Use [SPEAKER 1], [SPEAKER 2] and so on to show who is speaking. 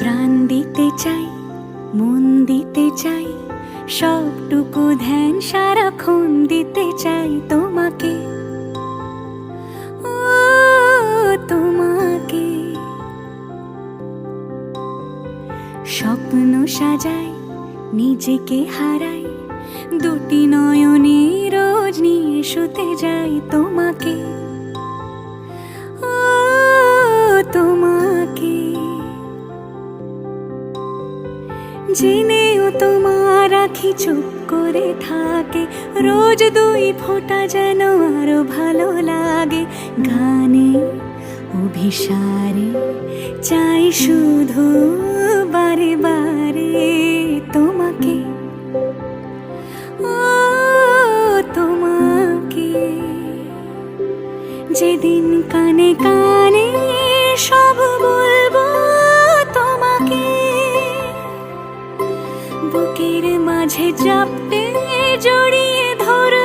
[SPEAKER 1] প্রাণ দিতে চাই, মন দিতে চাই, সবটুকু ধ্যান সারাক্ষণ দিতে চাই তোমাকে, ও তোমাকে। স্বপ্ন সাজাই, নিজেকে হারাই, দুটি নয়নে রোজ নিয়ে শুতে যাই তোমাকে, ও তোমাকে। জেনেও তোমার আখি চুপ করে থাকে, রোজ দুই ফোঁটা যেন আরো ভালো লাগে। গানে অভিসারে চাই শুধু বারে বারে তোমাকে, ও তোমাকে। যেদিন কানে কানে সব বলবো তোমাকে, বুকের মাঝে চাপতে জড়িয়ে ধরব।